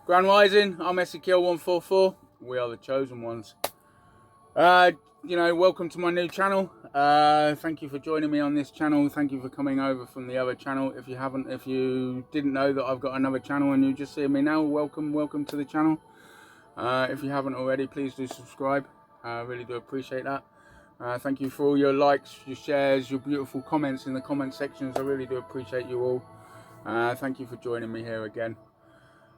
Grand Rising, I'm Ezekiel144. We are the chosen ones. Welcome to my new channel. Thank you for joining me on this channel. Thank you for coming over from the other channel. If you didn't know that I've got another channel and you just see me now, welcome to the channel. If you haven't already, please do subscribe. I really do appreciate that. Thank you for all your likes, your shares, your beautiful comments in the comment sections. I really do appreciate you all. Thank you for joining me here again.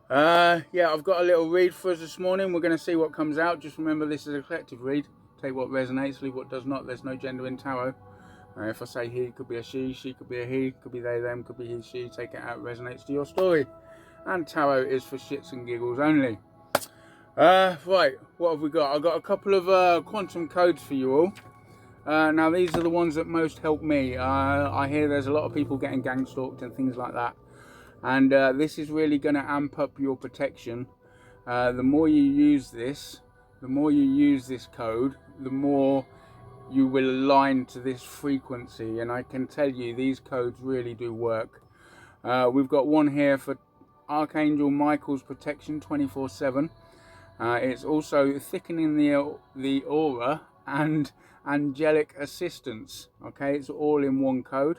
I've got a little read for us this morning. We're going to see what comes out. Just remember, this is a collective read. Take what resonates, leave what does not. There's no gender in tarot. If I say he, it could be a she could be a he, could be they, them, could be he, she. Take it out, resonates to your story. And tarot is for shits and giggles only. Right, what have we got? I've got a couple of quantum codes for you all. Now, these are the ones that most help me. I hear there's a lot of people getting gang stalked and things like that. And this is really going to amp up your protection. The more you use this, code, the more you will align to this frequency. And I can tell you, these codes really do work. We've got one here for Archangel Michael's protection 24/7. It's also thickening the aura and angelic assistance. Okay, it's all in one code.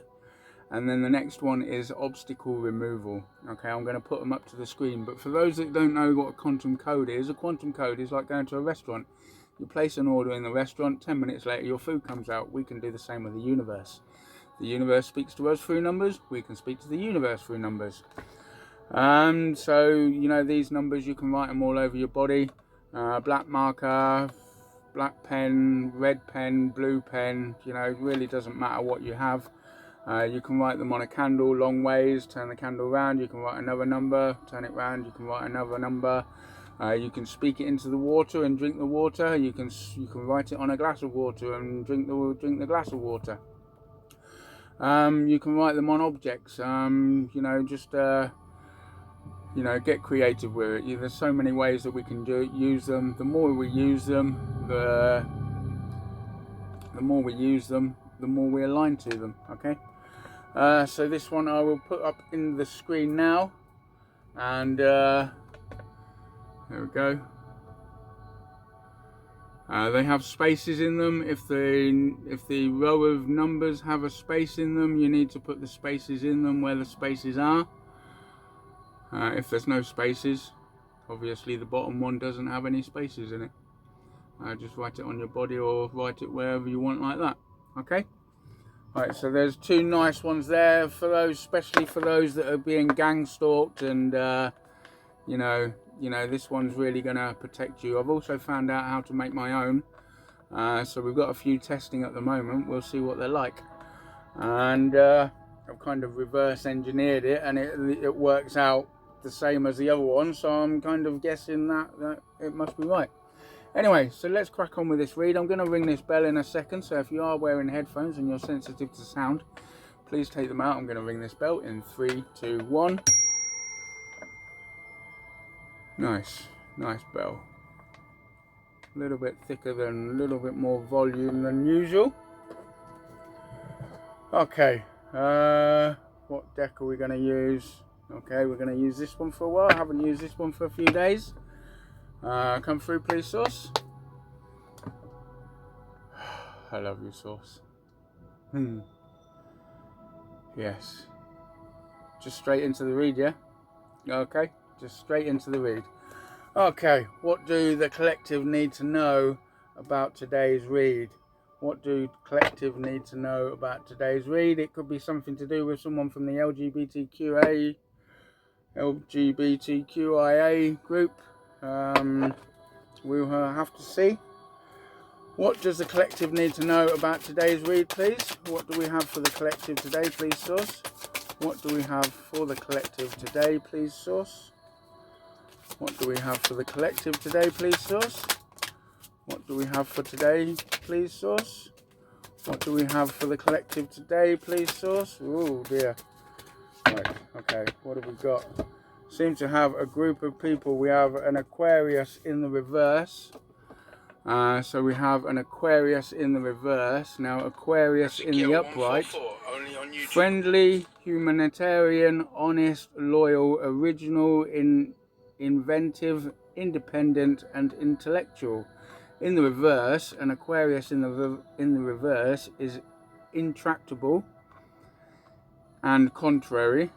And then the next one is obstacle removal. Okay, I'm going to put them up to the screen. But for those that don't know what a quantum code is, a quantum code is like going to a restaurant. You place an order in the restaurant, 10 minutes later your food comes out. We can do the same with the universe. The universe speaks to us through numbers. We can speak to the universe through numbers. So, you know, these numbers, you can write them all over your body. Black marker, black pen, red pen, blue pen. You know, it really doesn't matter what you have. You can write them on a candle long ways, turn the candle around, you can write another number, turn it round, you can write another number. You can speak it into the water and drink the water. You can write it on a glass of water and drink the glass of water. You can write them on objects. Get creative with it. There's so many ways that we can use them. The more we use them, the more we align to them. Okay. So this one I will put up in the screen now, and there we go. They have spaces in them. If the row of numbers have a space in them, you need to put the spaces in them where the spaces are. If there's no spaces, obviously the bottom one doesn't have any spaces in it. Just write it on your body or write it wherever you want, like that. Okay. Right, so there's two nice ones there for those, especially for those that are being gang stalked, and this one's really gonna protect you. I've also found out how to make my own, so we've got a few testing at the moment. We'll see what they're like, and I've kind of reverse engineered it, and it works out the same as the other one. So I'm kind of guessing that it must be right. Anyway, so let's crack on with this read. I'm going to ring this bell in a second, so if you are wearing headphones and you're sensitive to sound, please take them out. I'm going to ring this bell in 3, 2, 1. Nice bell. A little bit thicker a little bit more volume than usual. Okay, what deck are we going to use? Okay, we're going to use this one for a while. I haven't used this one for a few days. Come through, please, Source. I love you, Source. Yes. Just straight into the read, yeah? Okay, just straight into the read. Okay, what do the collective need to know about today's read? What do collective need to know about today's read? It could be something to do with someone from the LGBTQIA group. We'll have to see. What does the collective need to know about today's read, please? What do we have for the collective today, please, Source? What do we have for the collective today, please, Source? What do we have for the collective today, please, Source? What do we have for today, please, Source? What do we have for the collective today, please, Source? Oh dear. Right, okay, what have we got? Seem to have a group of people. We have an Aquarius in the reverse. So we have an Aquarius in the reverse. Now Aquarius in the upright. Friendly, humanitarian, honest, loyal, original, inventive, independent, and intellectual. In the reverse, an Aquarius in the reverse is intractable and contrary,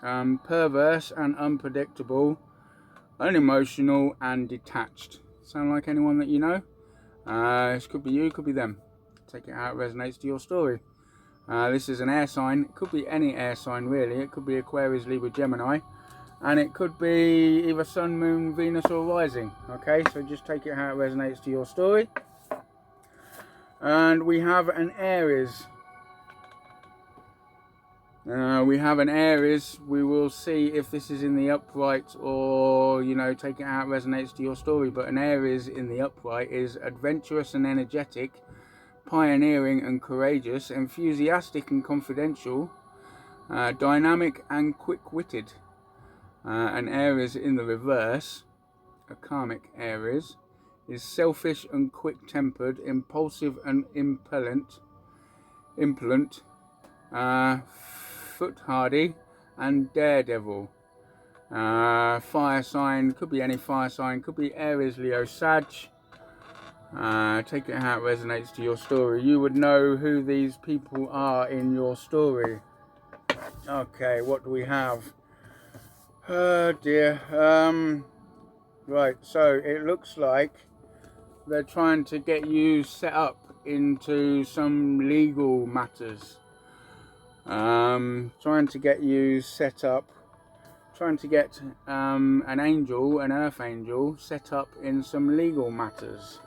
perverse and unpredictable, unemotional and detached. Sound like anyone that you know? This could be you, could be them. Take it how it resonates to your story. This is an air sign. It could be any air sign really. It could be Aquarius, Libra, Gemini, and it could be either Sun, Moon, Venus, or Rising. Okay, so just take it how it resonates to your story. And we have an Aries. We will see if this is in the upright or, you know, take it how it resonates to your story. But an Aries in the upright is adventurous and energetic, pioneering and courageous, enthusiastic and confidential, dynamic and quick-witted. An Aries in the reverse, a karmic Aries, is selfish and quick-tempered, impulsive and impellent, foolhardy and daredevil. Fire sign, could be any fire sign, could be Aries, Leo, Sag. Take it how it resonates to your story. You would know who these people are in your story. Okay, what do we have? Oh dear. Right, so it looks like they're trying to get you set up into some legal matters. Trying to get you set up, trying to get an angel, an earth angel, set up in some legal matters.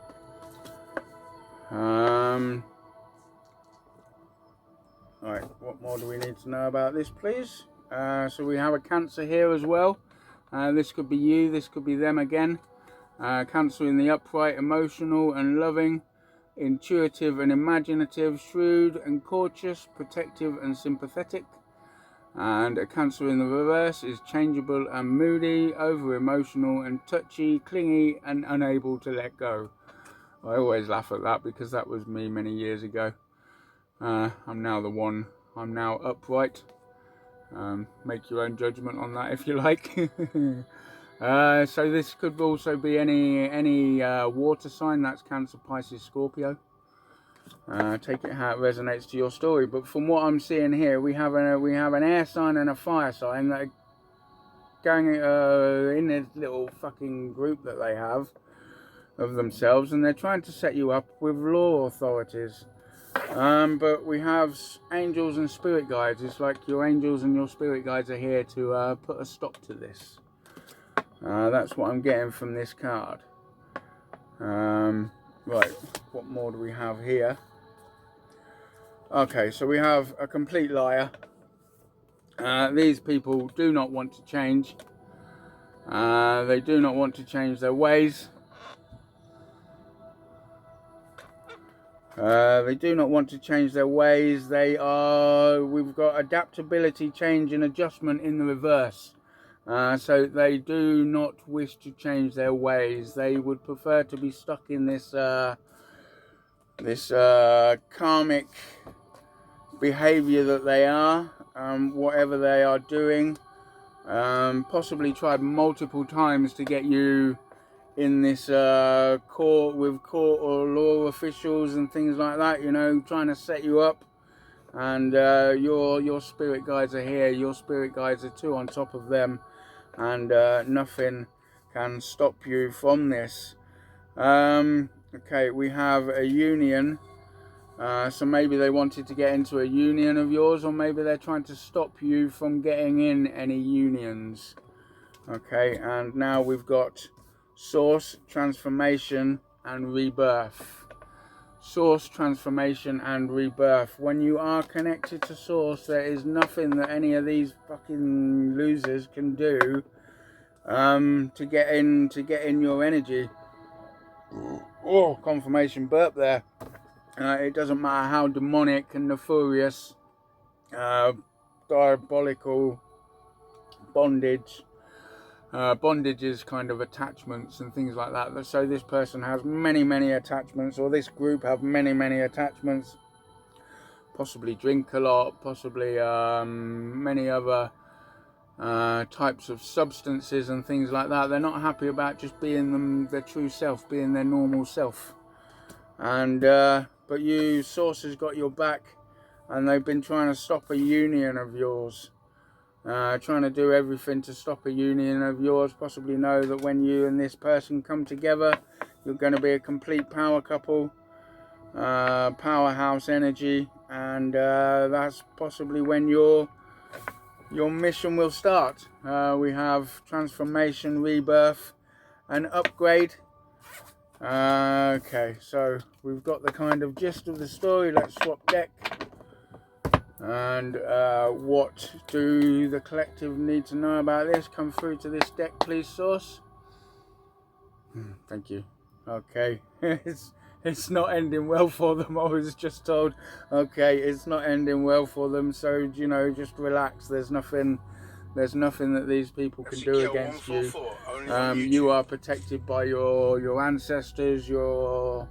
Right, what more do we need to know about this, please? So we have a Cancer here as well. This could be you, this could be them again. Cancer in the upright, emotional and loving, intuitive and imaginative, shrewd and cautious, protective and sympathetic. And a Cancer in the reverse is changeable and moody, over emotional and touchy, clingy and unable to let go. I always laugh at that because that was me many years ago. I'm now the one. I'm now upright. Make your own judgment on that if you like. So this could also be any water sign. That's Cancer, Pisces, Scorpio. Take it how it resonates to your story. But from what I'm seeing here, we have an air sign and a fire sign that are going in this little fucking group that they have of themselves, and they're trying to set you up with law authorities. But we have angels and spirit guides. It's like your angels and your spirit guides are here to put a stop to this. That's what I'm getting from this card. Right, what more do we have here? Okay, so we have a complete liar. These people do not want to change. They do not want to change their ways. They do not want to change their ways. We've got adaptability, change and adjustment in the reverse. So they do not wish to change their ways. They would prefer to be stuck in this karmic behavior that they are, whatever they are doing. Possibly tried multiple times to get you in this court or law officials and things like that, you know, trying to set you up. And your spirit guides are here. Your spirit guides are too on top of them, and nothing can stop you from this. Okay, we have a union. So maybe they wanted to get into a union of yours, or maybe they're trying to stop you from getting in any unions. Okay, and now we've got source, transformation and rebirth. Source, transformation and rebirth. When you are connected to source, there is nothing that any of these fucking losers can do to get in your energy. Oh, confirmation burp there. It doesn't matter how demonic and nefarious, diabolical bondage is kind of attachments and things like that. So this person has many attachments, or this group have many attachments. Possibly drink a lot, possibly many other types of substances and things like that. They're not happy about just being their true self, being their normal self. And but you, Source, has got your back, and they've been trying to stop a union of yours, trying to do everything to stop a union of yours. Possibly know that when you and this person come together, you're going to be a complete power couple, powerhouse energy, and that's possibly when your mission will start. We have transformation, rebirth, and upgrade. Okay, so we've got the kind of gist of the story. Let's swap deck. And what do the collective need to know about this? Come through to this deck, please, Source. Thank you. Okay, it's not ending well for them. I was just told. Okay, it's not ending well for them. So you know, just relax. There's nothing that these people can do against you. You are protected by your ancestors, your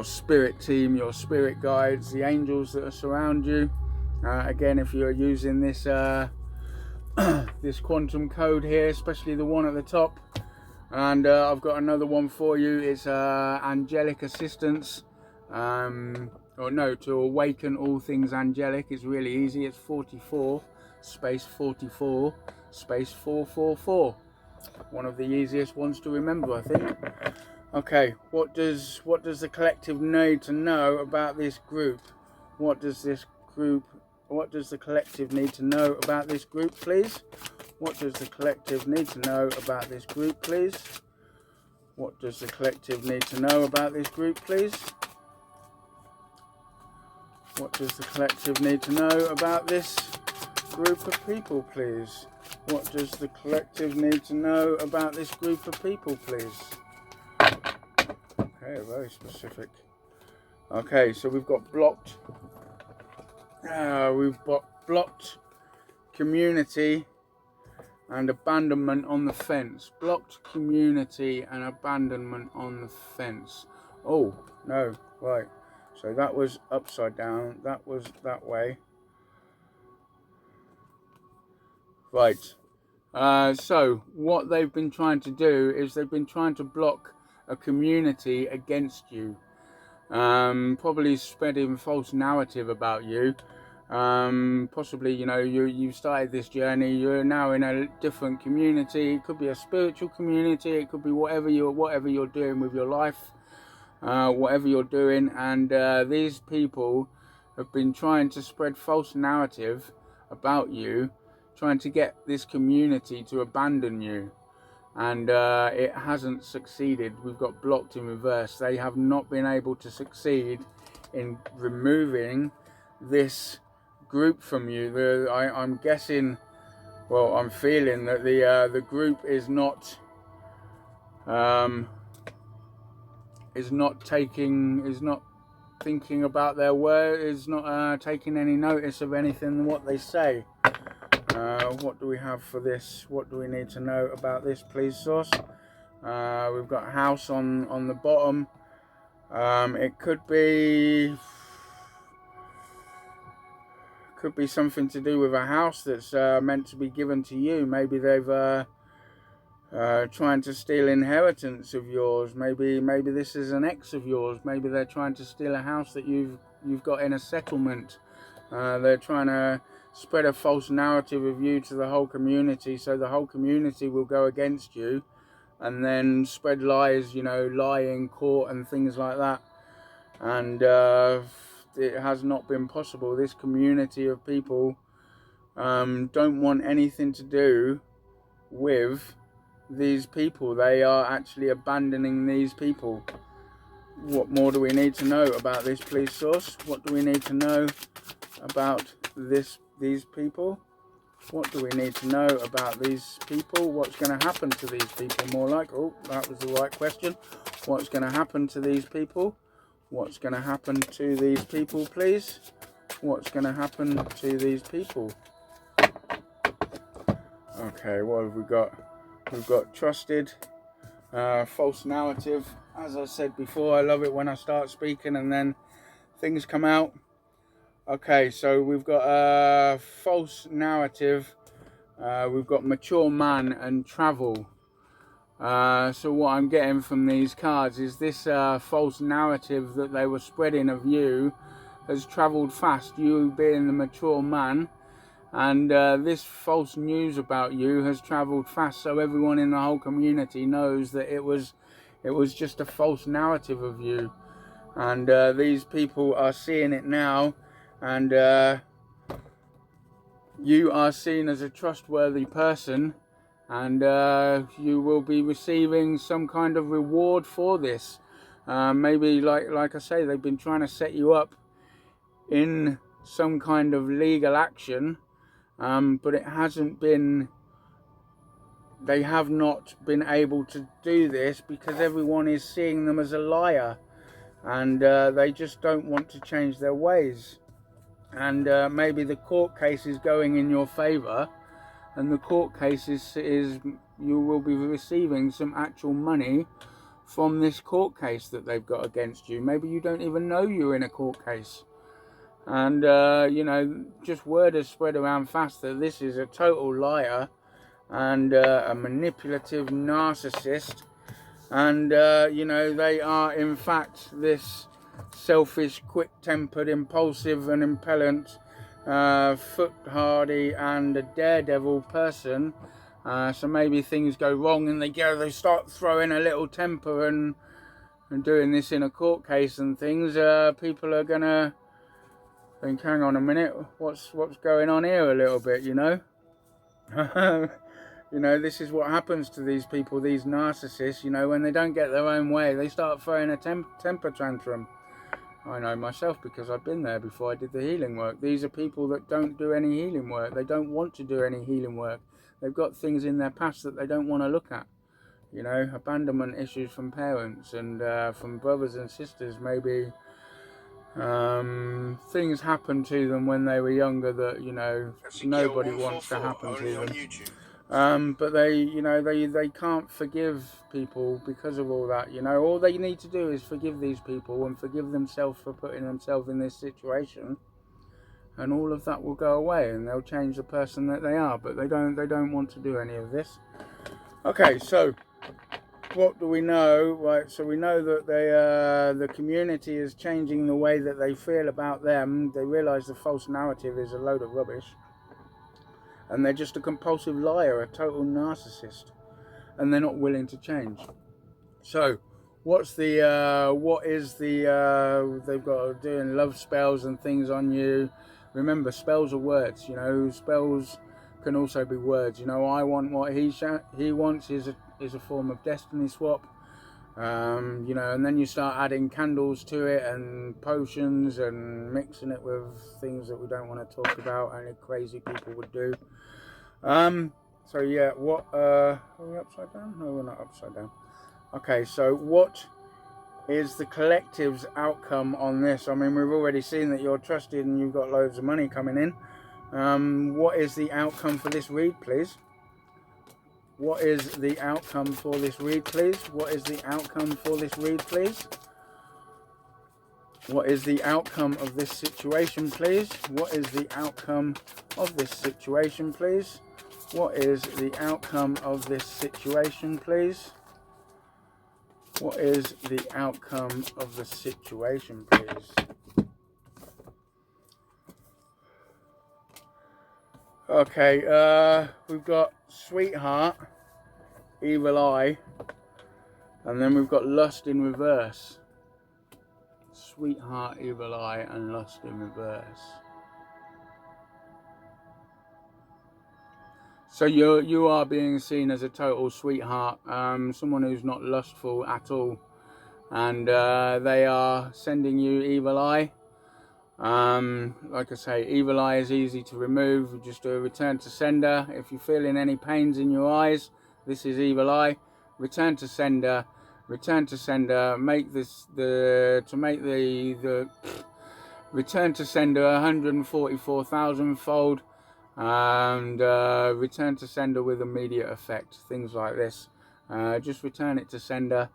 spirit team, your spirit guides, the angels that surround you. Again, if you're using this this quantum code here, especially the one at the top, and I've got another one for you. It's angelic assistance, or no, to awaken all things angelic. It's really easy. It's 44 space 44 space 444. One of the easiest ones to remember, I think. Okay, what does the collective need to know about this group? What does the collective need to know about this group, please? What does the collective need to know about this group, please? What does the collective need to know about this group, please? What does the collective need to know about this group of people, please? What does the collective need to know about this group of people, please? Okay, very specific. Okay, so we've got blocked. We've got blocked community and abandonment on the fence. Blocked community and abandonment on the fence. Oh, no, right. So that was upside down. That was that way. Right. So what they've been trying to do is they've been trying to block a community against you. Probably spreading false narrative about you. Possibly, you know, you started this journey, you're now in a different community. It could be a spiritual community, it could be whatever you're doing with your life, whatever you're doing, and these people have been trying to spread false narrative about you, trying to get this community to abandon you, and it hasn't succeeded. We've got blocked in reverse. They have not been able to succeed in removing this group from you. I'm guessing, well, I'm feeling that the group is not thinking about their word, is not taking any notice of anything what they say. What do we have for this? What do we need to know about this, please, Source? We've got house on the bottom. It could be something to do with a house that's meant to be given to you. Maybe they've trying to steal inheritance of yours. Maybe this is an ex of yours. Maybe they're trying to steal a house that you've got in a settlement. They're trying to spread a false narrative of you to the whole community, so the whole community will go against you, and then spread lies, you know, lie in court and things like that. And it has not been possible. This community of people don't want anything to do with these people. They are actually abandoning these people. What more do we need to know about this, please, Source? What do we need to know about these people? What do we need to know about these people? What's going to happen to these people? More like, oh, that was the right question. What's going to happen to these people? What's going to happen to these people, please? What's going to happen to these people? Okay, what have we got? We've got trusted, false narrative. As I said before, I love it when I start speaking and then things come out. Okay, so we've got a false narrative we've got mature man and travel. So what I'm getting from these cards is this false narrative that they were spreading of you has travelled fast, you being the mature man, and this false news about you has travelled fast, so everyone in the whole community knows that it was just a false narrative of you. And these people are seeing it now, and you are seen as a trustworthy person, and you will be receiving some kind of reward for this. Maybe like I say, they've been trying to set you up in some kind of legal action, but it hasn't been, they have not been able to do this because everyone is seeing them as a liar, and they just don't want to change their ways. And maybe the court case is going in your favour, and the court case is you will be receiving some actual money from this court case that they've got against you. Maybe you don't even know you're in a court case, and you know, just word has spread around fast that this is a total liar and a manipulative narcissist, and you know, they are in fact this selfish, quick-tempered, impulsive and impellent, foolhardy and a daredevil person. So maybe things go wrong and they start throwing a little temper and doing this in a court case and things. People are gonna think, hang on a minute, what's going on here a little bit, you know. You know, this is what happens to these people, these narcissists. You know, when they don't get their own way, they start throwing a temper tantrum. I know myself because I've been there before I did the healing work. These are people that don't do any healing work. They don't want to do any healing work. They've got things in their past that they don't want to look at. You know, abandonment issues from parents and from brothers and sisters. Maybe things happened to them when they were younger that, you know, nobody wants to happen to them. But they, you know, they can't forgive people because of all that. You know, all they need to do is forgive these people and forgive themselves for putting themselves in this situation, and all of that will go away and they'll change the person that they are. But they don't want to do any of this. Okay, so what do we know? Right, so we know that the community is changing the way that they feel about them. They realise the false narrative is a load of rubbish, and they're just a compulsive liar, a total narcissist, and they're not willing to change. So what is the they've got doing love spells and things on you. Remember, spells are words, you know. Spells can also be words, you know. I want what he wants is a form of destiny swap. You know, and then you start adding candles to it and potions and mixing it with things that we don't want to talk about, only crazy people would do. So yeah, what are we upside down? No, we're not upside down. Okay, so what is the collective's outcome on this? I mean, we've already seen that you're trusted and you've got loads of money coming in. What is the outcome for this read, please? What is the outcome for this read, please? What is the outcome for this read, please? What is the outcome of this situation, please? What is the outcome of this situation, please? What is the outcome of this situation, please? What is the outcome of the situation, please? Okay, we've got sweetheart, evil eye, and then we've got lust in reverse. Sweetheart, evil eye, and lust in reverse. So you are being seen as a total sweetheart, someone who's not lustful at all, and they are sending you evil eye. Like I say, evil eye is easy to remove. You just do a return to sender. If you're feeling any pains in your eyes, this is evil eye. Return to sender. Return to sender. Make this the return to sender 144,000 fold, and return to sender with immediate effect. Things like this. Just return it to sender.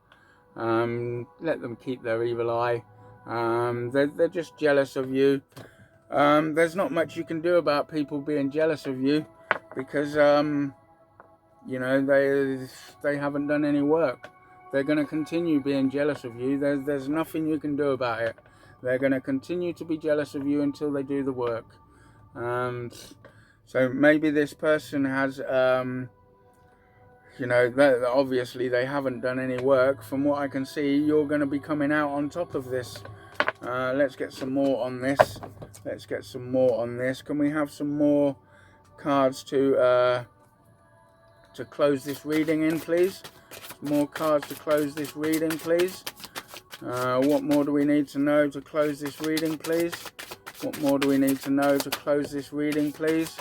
Let them keep their evil eye. They're just jealous of you. There's not much you can do about people being jealous of you. because you know, they haven't done any work. They're going to continue being jealous of you. There's nothing you can do about it. They're going to continue to be jealous of you until they do the work. So maybe this person has, you know, obviously they haven't done any work. From what I can see, you're going to be coming out on top of this. Let's get some more on this. Let's get some more on this. Can we have some more cards to close this reading in, please? More cards to close this reading, please. What more do we need to know to close this reading, please? What more do we need to know to close this reading, please?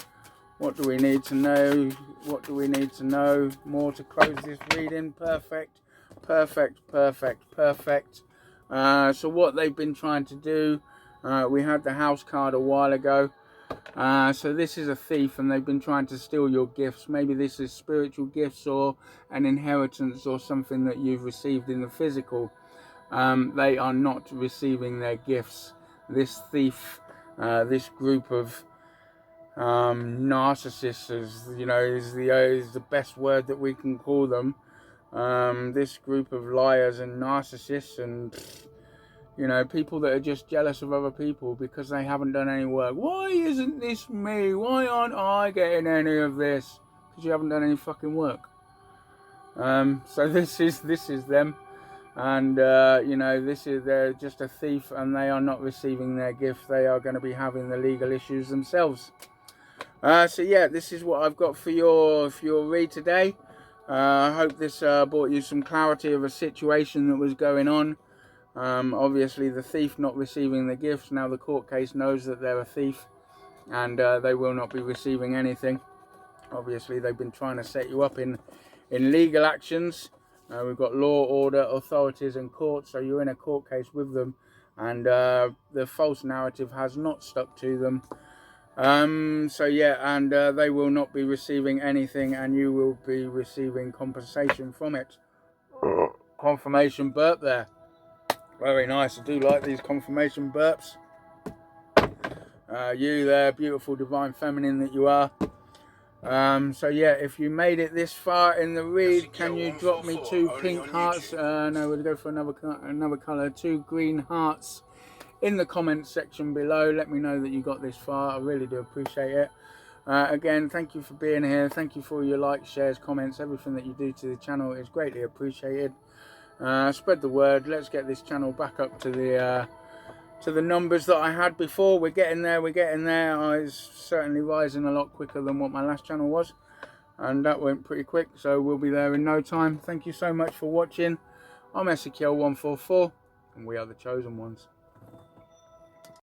What do we need to know? What do we need to know more to close this reading? Perfect, perfect, perfect, perfect. So what they've been trying to do, we had the house card a while ago. So this is a thief, and they've been trying to steal your gifts. Maybe this is spiritual gifts or an inheritance or something that you've received in the physical. They are not receiving their gifts. This thief, this group of narcissists, you know, is the best word that we can call them. This group of liars and narcissists and, you know, people that are just jealous of other people because they haven't done any work. Why isn't this me? Why aren't I getting any of this? Because you haven't done any fucking work. So this is them, and you know, they're just a thief, and they are not receiving their gift. They are going to be having the legal issues themselves. So yeah, this is what I've got for your read today. I hope this brought you some clarity of a situation that was going on. Obviously the thief not receiving the gifts. Now the court case knows that they're a thief, and they will not be receiving anything. Obviously they've been trying to set you up in legal actions. We've got law, order, authorities and courts, so you're in a court case with them, and the false narrative has not stuck to them. So yeah, and they will not be receiving anything, and you will be receiving compensation from it. Confirmation burp there. Very nice. I do like these confirmation burps. You there, beautiful divine feminine that you are. So yeah, if you made it this far in the read, can you drop me 2 pink hearts? No, we'll go for another colour. 2 green hearts in the comments section below. Let me know that you got this far. I really do appreciate it. Again, thank you for being here. Thank you for your likes, shares, comments. Everything that you do to the channel is greatly appreciated. Spread the word. Let's get this channel back up to the numbers that I had before. We're getting there. It's certainly rising a lot quicker than what my last channel was, and that went pretty quick, so we'll be there in no time. Thank you so much for watching. I'm Ezekiel144, and we are the chosen ones.